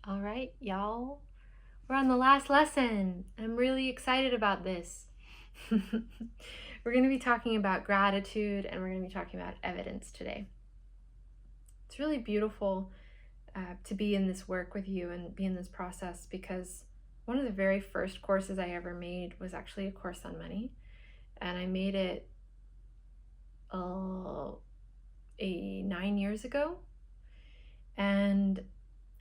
All right, y'all. We're on the last lesson. I'm really excited about this. We're going to be talking about gratitude and we're going to be talking about evidence today. It's really beautiful to be in this work with you and be in this process because one of the very first courses I ever made was actually a course on money. And I made it 9 years ago. And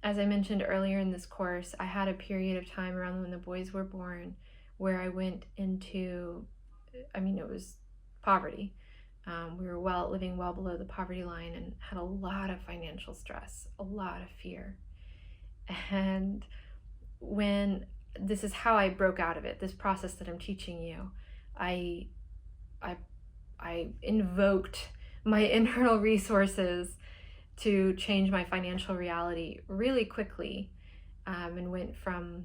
as I mentioned earlier in this course, I had a period of time around when the boys were born where I went into, it was poverty. We were living well below the poverty line and had a lot of financial stress, a lot of fear. And this is how I broke out of it, this process that I'm teaching you, I invoked my internal resources to change my financial reality really quickly, and went from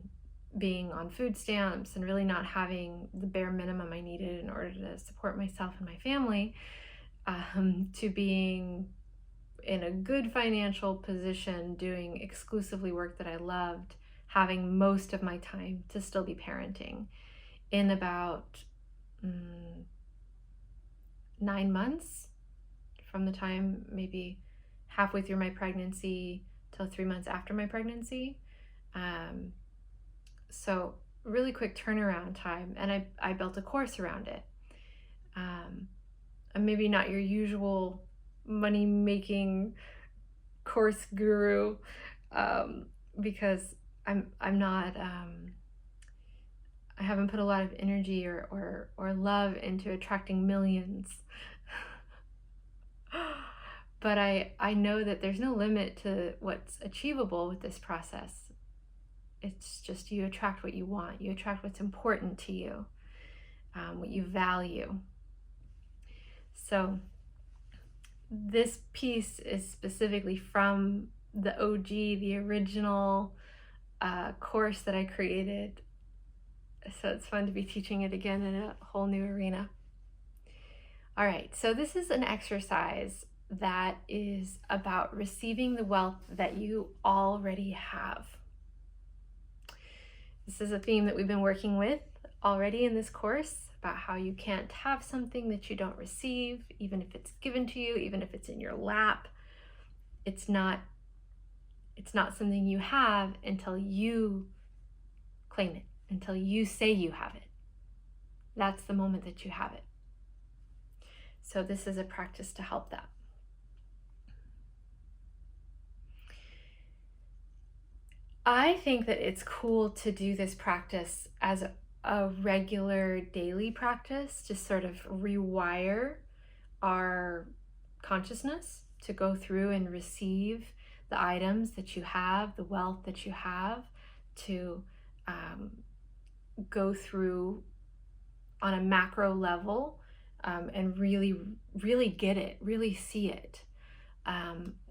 being on food stamps and really not having the bare minimum I needed in order to support myself and my family, to being in a good financial position, doing exclusively work that I loved, having most of my time to still be parenting in about 9 months, from the time maybe halfway through my pregnancy till 3 months after my pregnancy. So really quick turnaround time, and I built a course around it. I'm maybe not your usual money making course guru, because I'm not I haven't put a lot of energy or love into attracting millions. But I know that there's no limit to what's achievable with this process. It's just you attract what you want. You attract what's important to you, what you value. So this piece is specifically from the OG, the original course that I created. So it's fun to be teaching it again in a whole new arena. All right, so this is an exercise that is about receiving the wealth that you already have. This is a theme that we've been working with already in this course, about how you can't have something that you don't receive, even if it's given to you, even if it's in your lap. It's not something you have until you claim it, until you say you have it. That's the moment that you have it. So this is a practice to help that. I think that it's cool to do this practice as a regular daily practice to sort of rewire our consciousness to go through and receive the items that you have, the wealth that you have, to go through on a macro level, and really get it, really see it.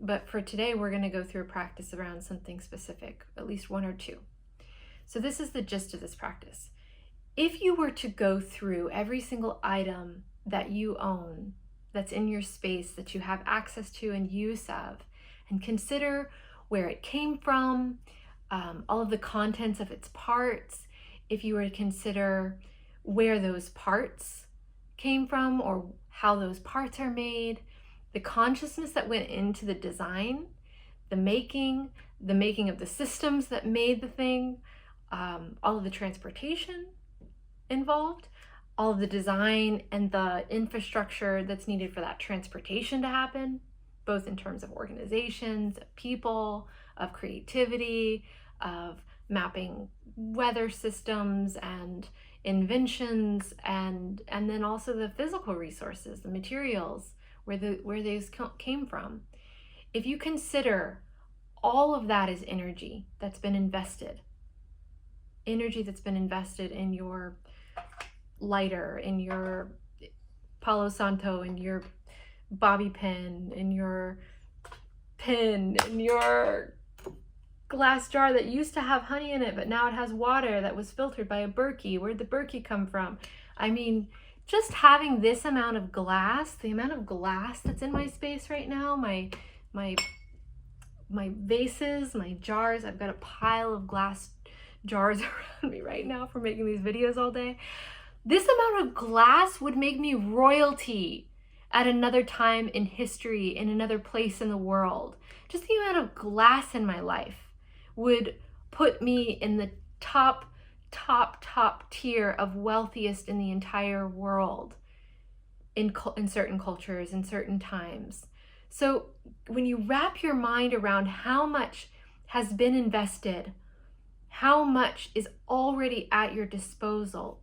But for today, we're going to go through a practice around something specific, at least one or two. So this is the gist of this practice. If you were to go through every single item that you own, that's in your space, that you have access to and use of, and consider where it came from, all of the contents of its parts, if you were to consider where those parts came from or how those parts are made, the consciousness that went into the design, the making of the systems that made the thing, all of the transportation involved, all of the design and the infrastructure that's needed for that transportation to happen, both in terms of organizations, of people, of creativity, of mapping weather systems and inventions, and then also the physical resources, the materials, where those came from. If you consider all of that as energy that's been invested in your lighter, in your Palo Santo, in your bobby pin, in your pin, in your glass jar that used to have honey in it, but now it has water that was filtered by a Berkey. Where'd the Berkey come from? I mean, just having this amount of glass, the amount of glass that's in my space right now, my vases, my jars. I've got a pile of glass jars around me right now for making these videos all day. This amount of glass would make me royalty at another time in history, in another place in the world. Just the amount of glass in my life would put me in the top tier of wealthiest in the entire world in certain cultures, in certain times. So when you wrap your mind around how much has been invested, how much is already at your disposal,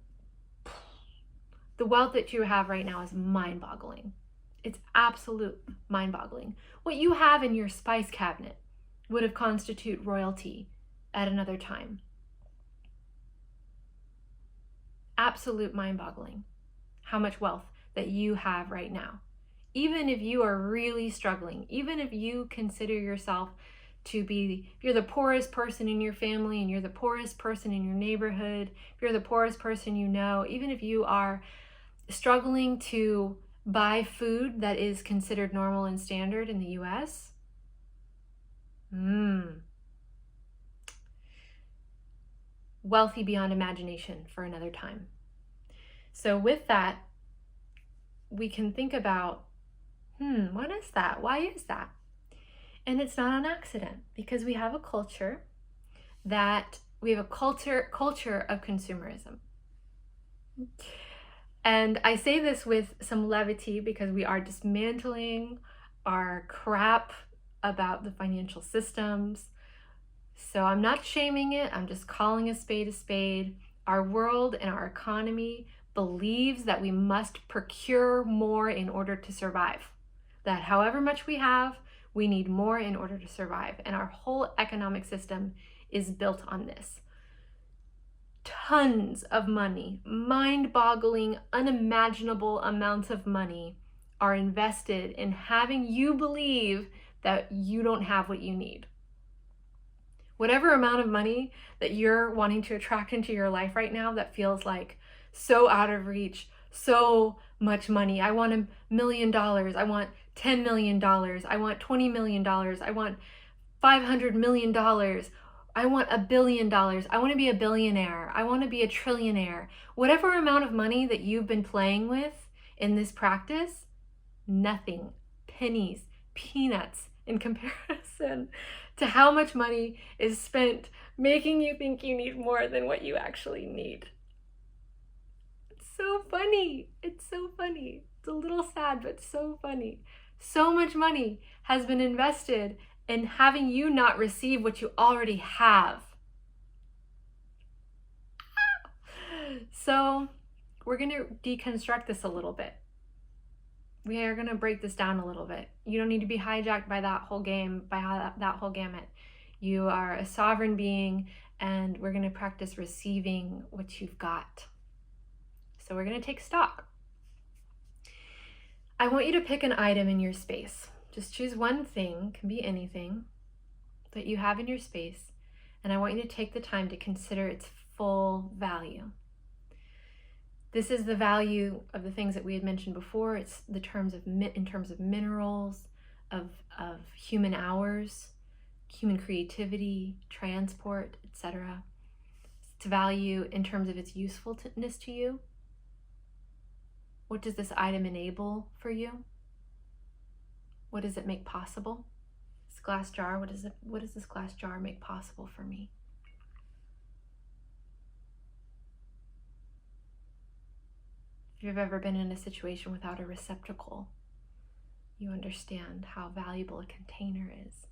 the wealth that you have right now is mind-boggling. It's absolute mind-boggling. What you have in your spice cabinet would have constituted royalty at another time. Absolute mind-boggling how much wealth that you have right now. Even if you are really struggling, even if you consider yourself to be, if you're the poorest person in your family and you're the poorest person in your neighborhood, if you're the poorest person you know, even if you are struggling to buy food that is considered normal and standard in the US, wealthy beyond imagination for another time. So with that, we can think about, what is that? Why is that? And it's not an accident, because we have a culture culture of consumerism. And I say this with some levity because we are dismantling our crap about the financial systems. So I'm not shaming it, I'm just calling a spade a spade. Our world and our economy believes that we must procure more in order to survive. That however much we have, we need more in order to survive. And our whole economic system is built on this. Tons of money, mind-boggling, unimaginable amounts of money are invested in having you believe that you don't have what you need. Whatever amount of money that you're wanting to attract into your life right now that feels like so out of reach, so much money. I want $1 million. I want $10 million. I want $20 million. I want $500 million. I want $1 billion. I want to be a billionaire. I want to be a trillionaire. Whatever amount of money that you've been playing with in this practice, nothing, pennies, peanuts in comparison to how much money is spent making you think you need more than what you actually need. It's so funny. It's so funny. It's a little sad, but so funny. So much money has been invested in having you not receive what you already have. So we're going to deconstruct this a little bit. We are going to break this down a little bit. You don't need to be hijacked by that whole game, by that whole gamut. You are a sovereign being, and we're going to practice receiving what you've got. So we're going to take stock. I want you to pick an item in your space. Just choose one thing, can be anything, that you have in your space, and I want you to take the time to consider its full value. This is the value of the things that we had mentioned before. It's in terms of minerals, of human hours, human creativity, transport, etc. It's value in terms of its usefulness to you. What does this item enable for you? What does it make possible? This glass jar, what does this glass jar make possible for me? If you've ever been in a situation without a receptacle, you understand how valuable a container is.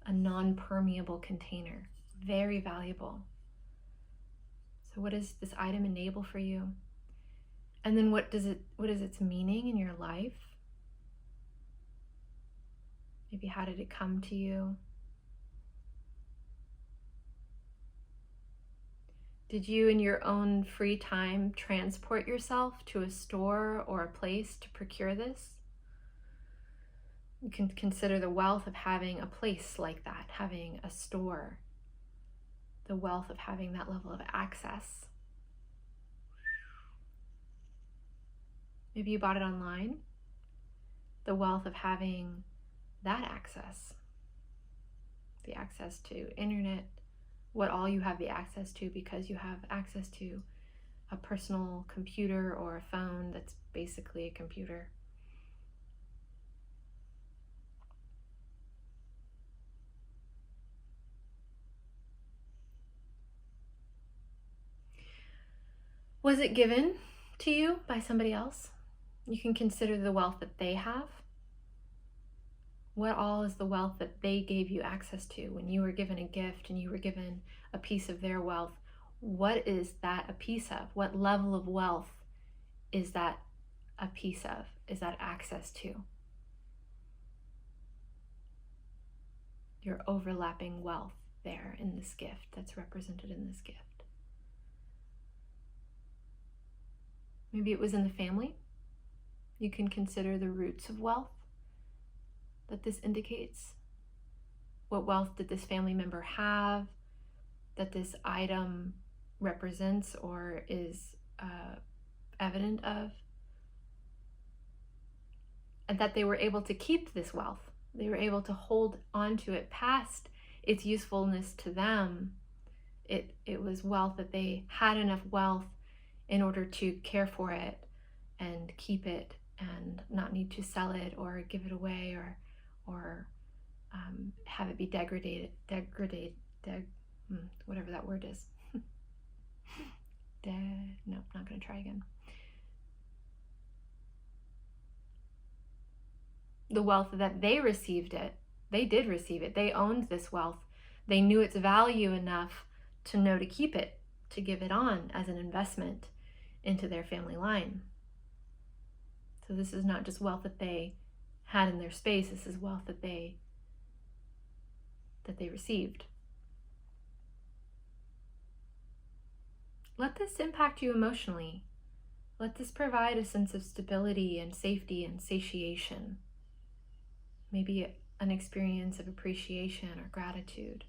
A non-permeable container, very valuable. So what does this item enable for you? And then what is its meaning in your life? Maybe how did it come to you? Did you, in your own free time, transport yourself to a store or a place to procure this? You can consider the wealth of having a place like that, having a store, the wealth of having that level of access. Maybe you bought it online, the wealth of having that access. the access to internet, what all you have the access to because you have access to a personal computer or a phone that's basically a computer. Was it given to you by somebody else? You can consider the wealth that they have. What all is the wealth that they gave you access to when you were given a gift and you were given a piece of their wealth? What is that a piece of? What level of wealth is that a piece of? Is that access to? Your overlapping wealth there in this gift that's represented in this gift. Maybe it was in the family. You can consider the roots of wealth that this indicates. What wealth did this family member have that this item represents or is evident of? And that they were able to keep this wealth. They were able to hold onto it past its usefulness to them. It was wealth that they had enough wealth in order to care for it and keep it and not need to sell it or give it away or have it be degraded, whatever that word is. No, not going to try again. The wealth that they received it, they did receive it. They owned this wealth. They knew its value enough to know to keep it, to give it on as an investment into their family line. So this is not just wealth that they had in their space, this is wealth that they received. Let this impact you emotionally. Let this provide a sense of stability and safety and satiation. Maybe an experience of appreciation or gratitude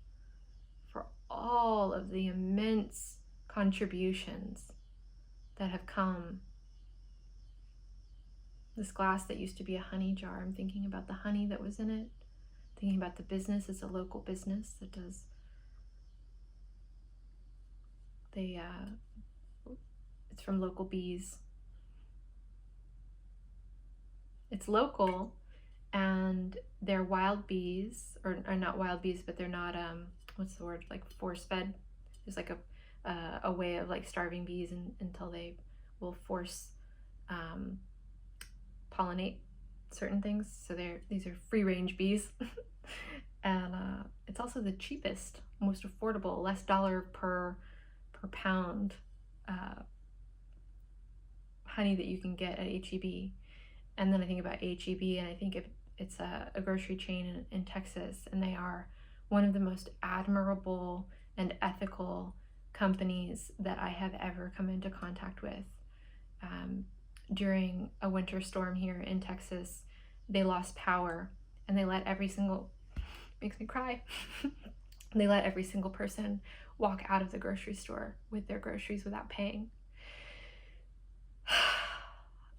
for all of the immense contributions that have come. This glass that used to be a honey jar, I'm thinking about the honey that was in it, thinking about the business as a local business that does, it's from local bees. It's local, and they're wild bees, or not wild bees, but they're not, what's the word, like force-fed. There's like a way of like starving bees until they will force pollinate certain things. So these are free-range bees. And it's also the cheapest, most affordable, less dollar per pound honey that you can get at HEB. And then I think about HEB and I think it's a grocery chain in Texas, and they are one of the most admirable and ethical companies that I have ever come into contact with. During a winter storm here in Texas, they lost power and they let every single, makes me cry, they let every single person walk out of the grocery store with their groceries without paying.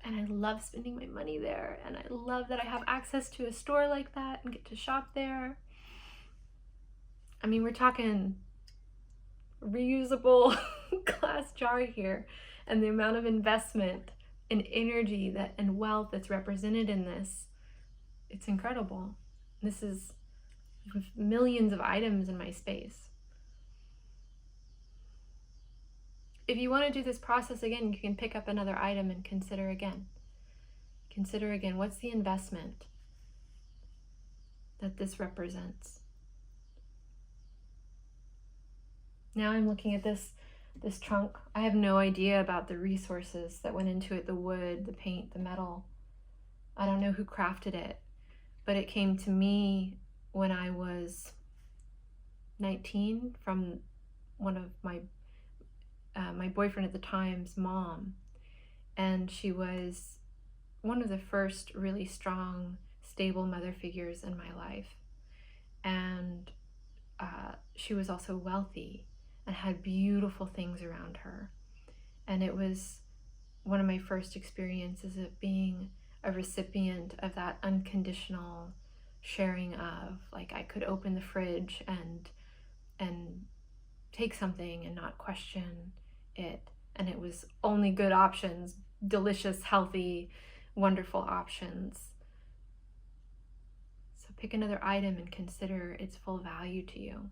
And I love spending my money there, and I love that I have access to a store like that and get to shop there. I mean, we're talking reusable glass jar here, and the amount of investment and energy and wealth that's represented in this, it's incredible. This is millions of items in my space. If you want to do this process again, you can pick up another item and consider again. Consider again, what's the investment that this represents? Now I'm looking at this trunk. I have no idea about the resources that went into it, the wood, the paint, the metal. I don't know who crafted it, but it came to me when I was 19 from one of my boyfriend at the time's mom, and she was one of the first really strong, stable mother figures in my life, and she was also wealthy and had beautiful things around her, and it was one of my first experiences of being a recipient of that unconditional sharing of, like, I could open the fridge and take something and not question it, and it was only good options, delicious, healthy, wonderful options. So pick another item and consider its full value to you.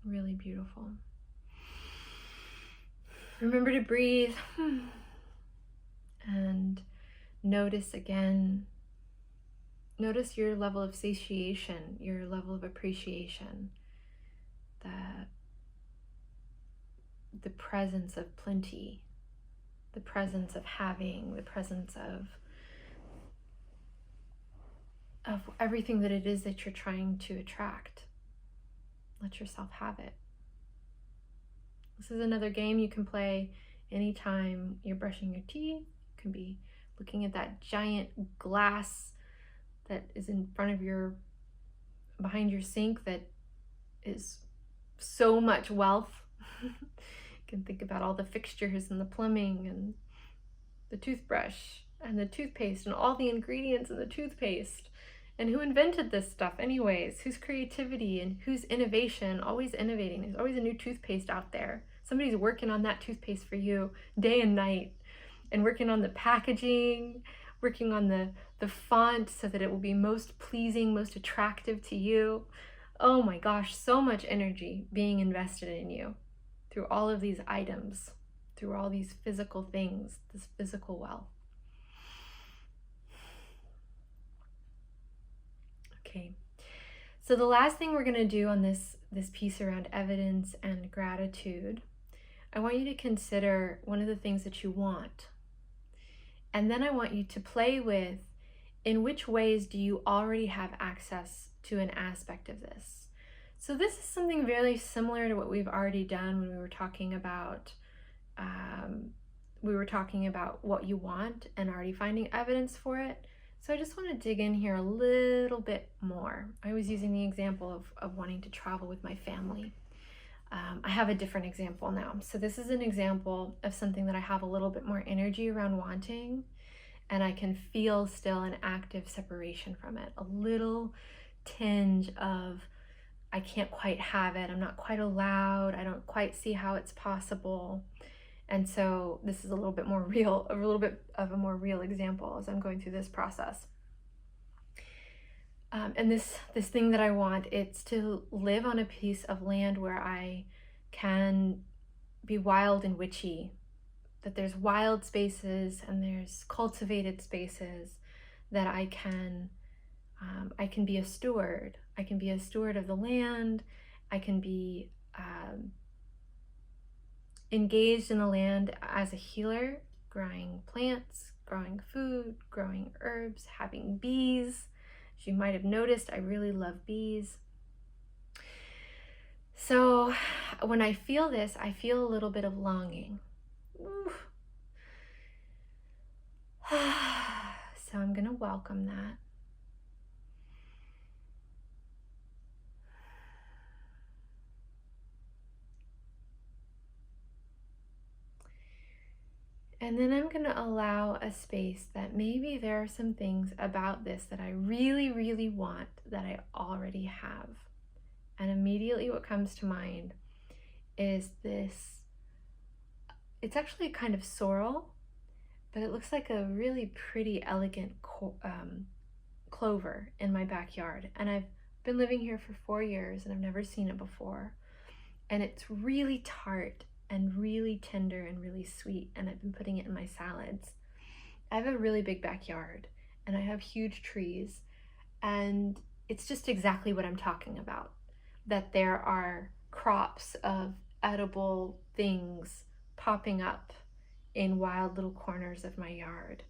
Really beautiful. Remember to breathe and notice again. Notice your level of satiation, your level of appreciation, the presence of plenty, the presence of having, the presence of everything that it is that you're trying to attract. Let yourself have it. This is another game you can play anytime you're brushing your teeth. You can be looking at that giant glass that is in front of behind your sink that is so much wealth. You can think about all the fixtures and the plumbing and the toothbrush and the toothpaste and all the ingredients in the toothpaste. And who invented this stuff anyways? Whose creativity and whose innovation? Always innovating. There's always a new toothpaste out there. Somebody's working on that toothpaste for you day and night, and working on the packaging, working on the font so that it will be most pleasing, most attractive to you. Oh my gosh, so much energy being invested in you through all of these items, through all these physical things, this physical wealth. Okay, so the last thing we're going to do on this piece around evidence and gratitude, I want you to consider one of the things that you want. And then I want you to play with, in which ways do you already have access to an aspect of this? So this is something very similar to what we've already done when we were talking about what you want and already finding evidence for it. So I just want to dig in here a little bit more. I was using the example of wanting to travel with my family. I have a different example now. So this is an example of something that I have a little bit more energy around wanting, and I can feel still an active separation from it. A little tinge of, I can't quite have it. I'm not quite allowed. I don't quite see how it's possible. And so this is a little bit more real, a little bit of a more real example as I'm going through this process. And this thing that I want, it's to live on a piece of land where I can be wild and witchy, that there's wild spaces and there's cultivated spaces that I can be a steward. I can be a steward of the land. I can be engaged in the land as a healer, growing plants, growing food, growing herbs, having bees. As you might have noticed, I really love bees. So when I feel this, I feel a little bit of longing. So I'm going to welcome that. And then I'm going to allow a space that maybe there are some things about this that I really, really want that I already have. And immediately what comes to mind is this. It's actually a kind of sorrel, but it looks like a really pretty, elegant clover in my backyard. And I've been living here for 4 years and I've never seen it before. And it's really tart and really tender and really sweet, and I've been putting it in my salads. I have a really big backyard and I have huge trees, and it's just exactly what I'm talking about, that there are crops of edible things popping up in wild little corners of my yard.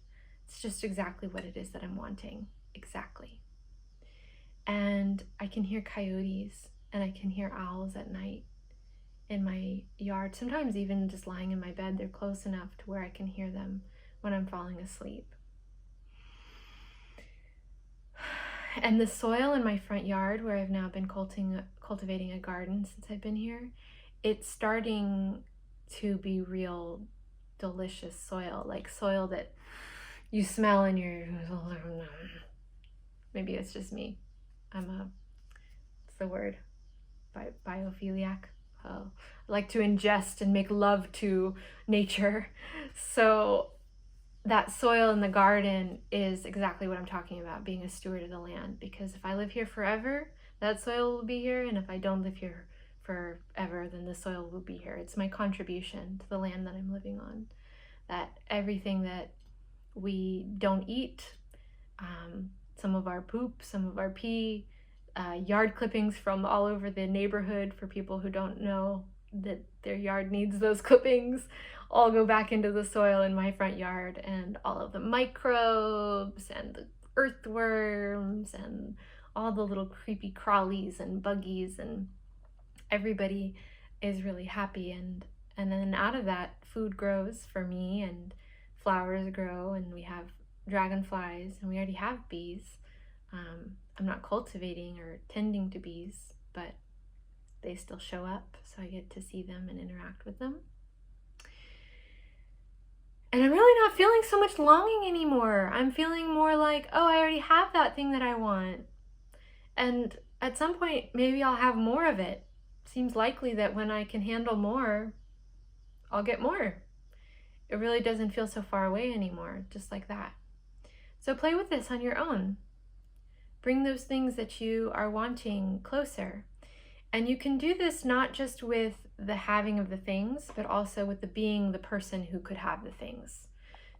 It's just exactly what it is that I'm wanting, exactly. And I can hear coyotes and I can hear owls at night in my yard. Sometimes even just lying in my bed, they're close enough to where I can hear them when I'm falling asleep. And the soil in my front yard, where I've now been cultivating a garden since I've been here, it's starting to be real delicious soil, like soil that you smell and you're, maybe it's just me. What's the word? Biophiliac. I like to ingest and make love to nature. So that soil in the garden is exactly what I'm talking about, being a steward of the land. Because if I live here forever, that soil will be here. And if I don't live here forever, then the soil will be here. It's my contribution to the land that I'm living on. That everything that we don't eat, some of our poop, some of our pee, yard clippings from all over the neighborhood for people who don't know that their yard needs those clippings, all go back into the soil in my front yard, and all of the microbes and the earthworms and all the little creepy crawlies and buggies, and everybody is really happy. And then out of that, food grows for me, and flowers grow, and we have dragonflies, and we already have bees. I'm not cultivating or tending to bees, but they still show up, so I get to see them and interact with them. And I'm really not feeling so much longing anymore. I'm feeling more like, oh, I already have that thing that I want. And at some point, maybe I'll have more of it. Seems likely that when I can handle more, I'll get more. It really doesn't feel so far away anymore, just like that. So play with this on your own. Bring those things that you are wanting closer. And you can do this not just with the having of the things, but also with the being the person who could have the things.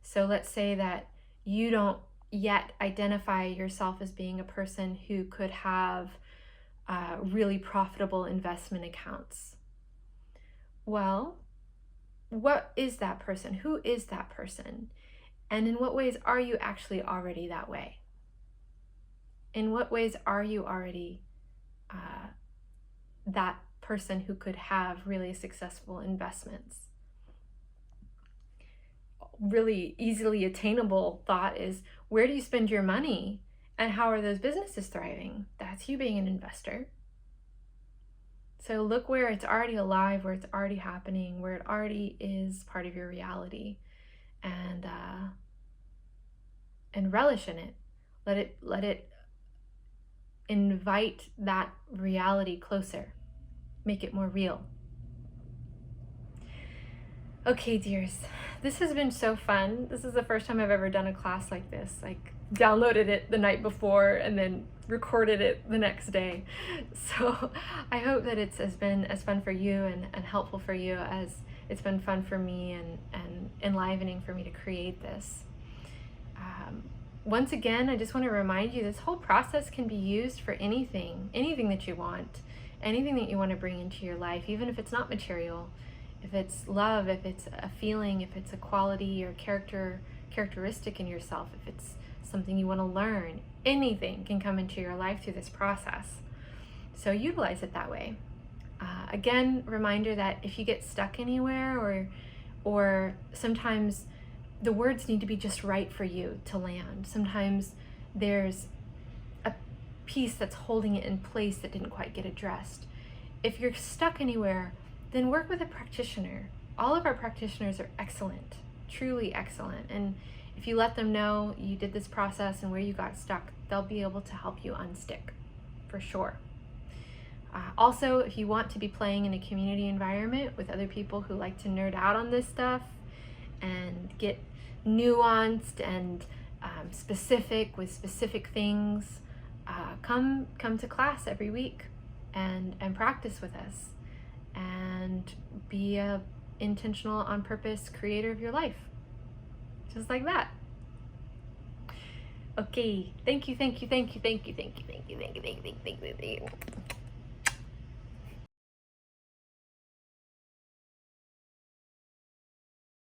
So let's say that you don't yet identify yourself as being a person who could have really profitable investment accounts. Well, what is that person? Who is that person? And in what ways are you actually already that way? In what ways are you already that person who could have really successful investments? Really easily attainable thought is, where do you spend your money and how are those businesses thriving? That's you being an investor. So look where it's already alive, where it's already happening, where it already is part of your reality, and relish in it. Let it invite that reality closer. Make it more real. Okay, dears, this has been so fun. This is the first time I've ever done a class like this. Like, downloaded it the night before and then recorded it the next day. So I hope that it's been as fun for you and helpful for you as it's been fun for me and enlivening for me to create this. Once again, I just want to remind you, this whole process can be used for anything that you want, anything that you want to bring into your life, even if it's not material. If it's love, if it's a feeling, if it's a quality or characteristic in yourself, if it's something you want to learn, anything can come into your life through this process. So utilize it that way. Again, reminder that if you get stuck anywhere, or sometimes the words need to be just right for you to land. Sometimes there's a piece that's holding it in place that didn't quite get addressed. If you're stuck anywhere, then work with a practitioner. All of our practitioners are excellent, truly excellent. And if you let them know you did this process and where you got stuck, they'll be able to help you unstick, for sure. Also, if you want to be playing in a community environment with other people who like to nerd out on this stuff and get nuanced and specific with specific things, come to class every week and practice with us and be a intentional, on purpose creator of your life, just like that. Okay, thank you.